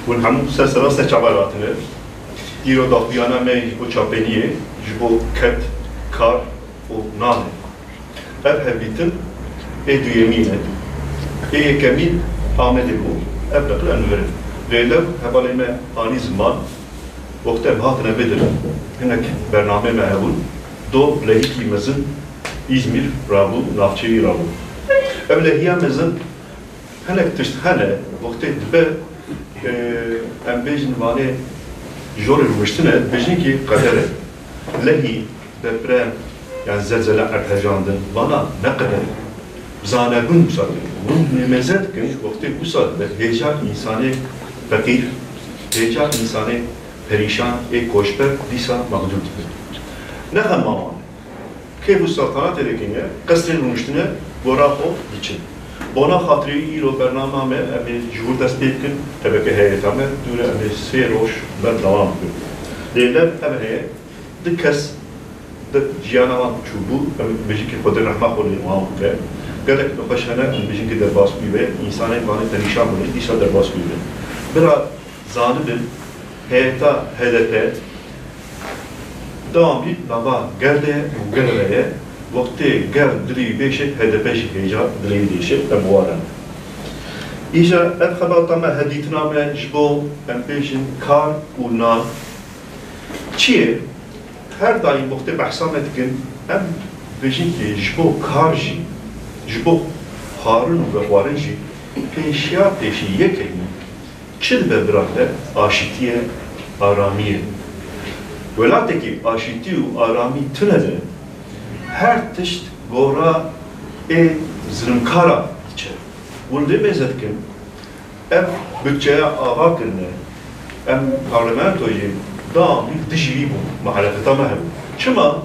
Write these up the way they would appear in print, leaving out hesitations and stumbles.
ونحن سلسلة شعباراتنا إيرو دافيانا ما يجيبو شابينيه يجيبو كت كار ونان أبها بيتن إدو يمينة إيه كمين آمد بو أبدا كل أنورن ليلة هبالي ما آني زمان وقت هاتنا بدل هناك برنامج ما هبول دو لهيكي مزن İzmir رابو نافچوی رابو أبلا هي مزن هناك تشت هنا وقت دبا أم بيجن وانه جور المشتنة بيجن كي قدره لهي ببرام يعني زلزلة أرهجاندن وانا نقدر زانه بن بسال بن مزد كن وقت بسال هيجا إنساني فقير هيجا إنساني perişan koşber disa mağdur ne zaman ki bu saltanat edekine kasrın müştine boraho için bona hatırı ilo bernamame emi jur destekin tebeke heyetame dure emi seroş ben devam ediyorum değiller emi dikkes de ciyanavan çubu emi bejiki koder rahma kolu imam ve gerek başına emi bejiki derbas büyüve insanı bana perişan bunu disa derbas büyüve biraz zanibin heyeta hedefe devamlı lava geldi bu gelmeye vakti gel dili beşet hedefe şehirca dili değişet emuaran. İşte etxabatama heditname jbo empeşin kar unan çiğ her daim vakti bahsam etkin em beşin ki jbo karji jbo harun ve varinci peşya peşi yekeyni çil ve bırakte aşitiye, aramiye. Velatte ki aşiti u arami tünede her tişt gora zırımkara içer. Vulde mezetkin ev bütçeye ava kırne em parlamentoyu da bir dişili bu muhalefete mehem. Çıma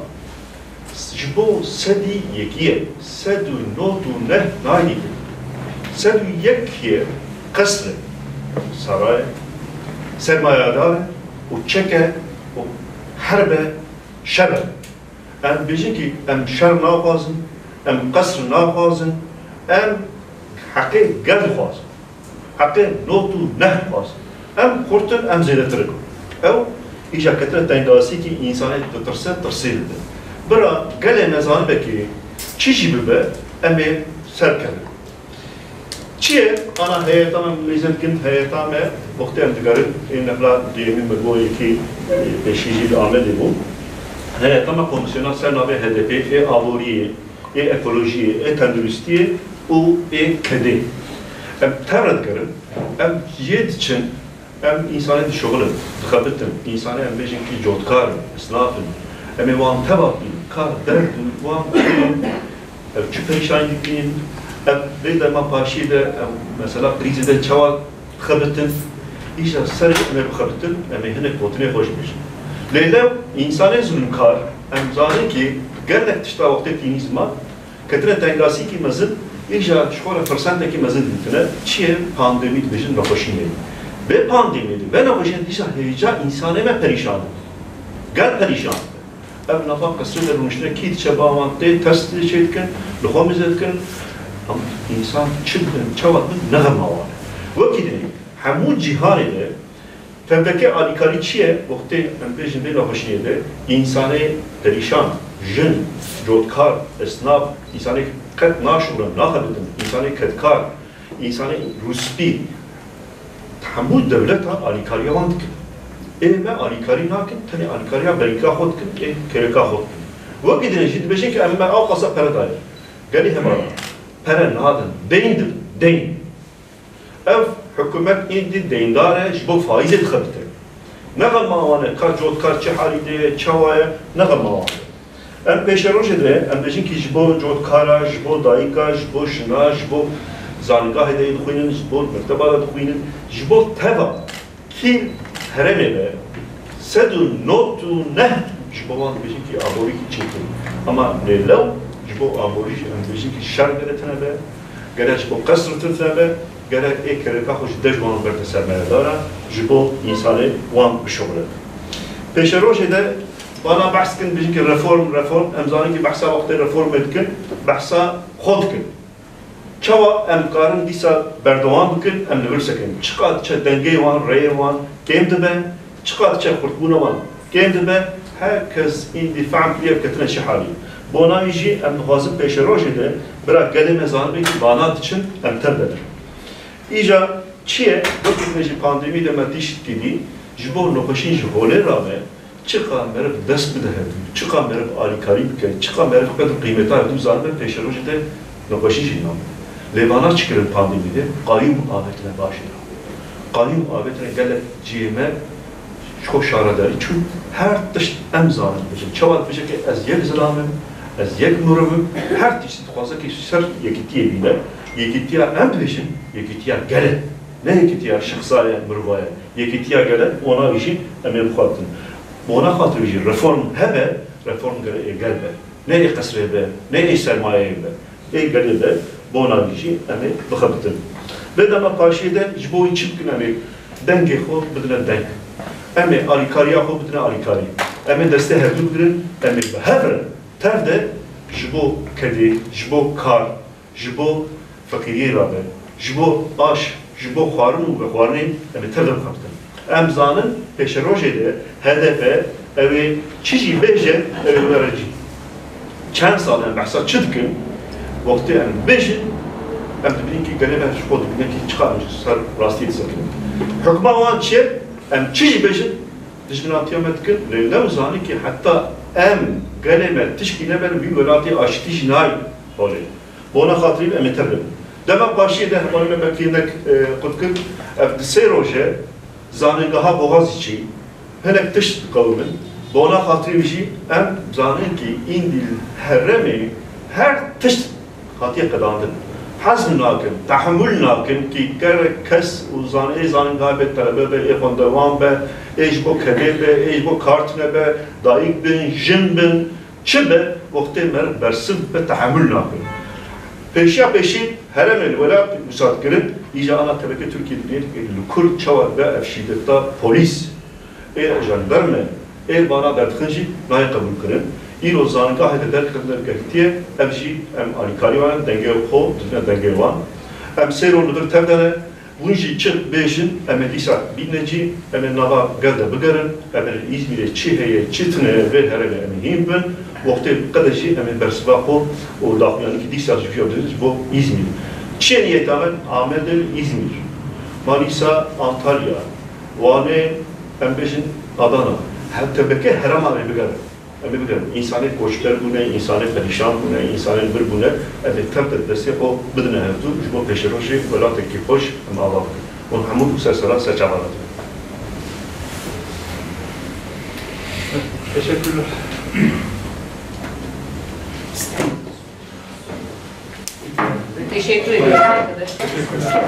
jibo sedi yekiye sedu notu ne nani sedu yekiye kasre saray, sermayedar, o çeke, o harbe, şerbe. Em bejin ki em şer nafazın, em kasr nafazın, em hakkı gel fazın, hakkı notu neh fazın. Em kurtun, em zeyletirek. Ev, işe ketre tengasi ki insanı tırsildi. Bira gele mezanı beki, çişi bibe, emi serkelir. چیه؟ آن هیئتام میزد کند هیئتام وقتی انتقال این نفلا دیمی مدوی کی پیشیجی آمده بود هیئتام کمیسیون سرنامه هدفی آوریه اکولوژی تندرستی و کدی ام ترد کردن ام جد چن ام انسانی شغل خبرتن انسانی ام بیشتر کی جودکار اسنافن ام وام تبابی کار درد وام چه پریشانی کردن بيد ما باشيده مثلا بريزيدنت تشاوال خبرتن ايش سر ما بخبرتن اما هنا كوتني خوش مش ليلى انسان ظلمكار ام زاني كي قال لك تشتا وقت في زمان كتره تنغاسي كي مزد ايجا شكون فرسانه كي مزد انتنا شي بانديمي بيجن نخوشيني به بانديمي و نخوشين ديشا هيجا انسانه ما پريشان قال پريشان ام نفاق قصر المشترك كي تشباوان تي تست شيتكن لخوم زدكن insan çıkın, çavatın nağma var. Vakit hamu cihanede tebdeki alikariçiye vakti empejin bir hoşniyede insanı perişan, jin, jodkar, esnaf, insanı kat naşuran, nahabetin, insanı katkar, insanı ruspi hamu devleta alikariye vandık. Me alikari nakin, tane alikariya berika hodkin, kereka hodkin. Vakit jid beşin ki emme avqasa peradayır. Gani hemara. Peren adın, deyindir, deyin. Ev hükümet indi deyindare, bu faiz etxabite. Ne gamavane, kar jodkar çehalide, çavaya, ne gamavane. Em peşeroş edre, em bejin ki bu jodkara, bu daika, bu şına, bu zanigah edeyi dukhinin, bu mektebada dukhinin, bu teva ki heremebe, sedun notu neh, bu van bejin ki aborik çekin. Ama lev, bu aboriş endişi ki şer geretine be, gerek bu kasr tırtına be, gerek ekereka hoş dejvan berde sermayedara, bu insanı wan bişoğlu. Peşeroş ede bana bahskin bijin ki reform, emzani ki bahsa vakti reform etkin, bahsa xodkin. çava em karın disa berdevam bikin em nivir sekin. Çıkartça denge wan, rey wan, kêm dibe, çıkartça xurtbûna wan, kêm dibe, herkes indi fehm kiriye ketine şi halî. Bona jî em dixwazin pêşerojê de bira gelê me zanibê ki bana diçin em tev bedin. İja çiye wekî jî pandemî de me tîşt kidî ji bo nexweşîn ji holê re me çıqa meriv dest bide hevdû, çıqa meriv alîkarî bike, çıqa meriv qedir qîmeta hevdû zanibe pêşerojê de nexweşîn jî name. Lêvana çıkırın pandemide qayyum afetine başına. Qayyum afetine gelek cihime çok şaradari çünkü her tişt em zanım bişe. Çavat bişe ki ez yek zilamım, ez yek nurumum, her tişt fazla ki ser yekitiye bile, yekitiye em bişin, yekitiye gele. Ne yekitiye şıksaya, mırvaya, yekitiye gele ona işi emin khatın. Ona hatır işi reform hebe, reform gele gelbe. Ne kasre be, ne sermaye be, gele be. Bona işi emi bıxabitin. Ve dema karşıda jbo içip gün emi denge xo bidine deng. Emi alikariya xo bidine alikari. Emi deste hevduk birin emi behevre. Tevde jbo kedi, jbo kar, jbo fakiriye rabe, jbo aş, jbo xwarın ve xwarinin emi tevde bıxabitin. Em zanın peşerojede hedefe evi çici beje evi verici. Çend sal em behsa çıdkın vakti em bejin em dibinin ki geleme şu dibine ki çıkarmış sar rastiyet sakin. Hükma olan şey em çiğ bejin dijmin atiyametkin levle uzani ki hatta em geleme tişkine ben bir velati aşti jinay olay. Bona hatırıyla em eterim. Dema başıya da bana mekinek kutkin em diseroje zanıngaha boğaziçi henek tiş kavmin bona hatırıyla em zanın ki indil herremi her tiş hatiye kadandın. Hazm nakin, tahammül nakin ki kes uzan ezanın gayet talebe be, ekon devam be, ejbo kede be, ejbo kartne be, daik bin, jin bin, çi be, vakti mer bersin be tahammül nakin. Peşya peşi heremel vela müsaad kirib, iyice ana tebeke Türkiye'de değil, lukur çavar ve efşidetta polis, jandarme, bana dertkinci naya kabul kirin. İro zanıgah eder kadar geldiği emji em alikari var denge xo dünya denge var em seroludur tevdene bunji çık beşin emedisa bineci em nava geldi bıgarın em İzmir'e çiheye çitne ve herele emhim ben vakti kadıcı em bersva xo o da yani ki disa jüfiyordunuz bu İzmir çiğ tamamen Ahmet'in İzmir Manisa Antalya Vane em beşin Adana hatta beke herama bıgarın Ama bilirim, insanet koşullar bu ne, insanet perişan bu ne, insanet bir bu ne, evet tabi desteği o bedene hevdu, bu peşeroşi, velatı ki hoş, ama Allah bakın. Onun hamur usasala seçamadı. Teşekkürler. Teşekkür ediyorum arkadaşlar.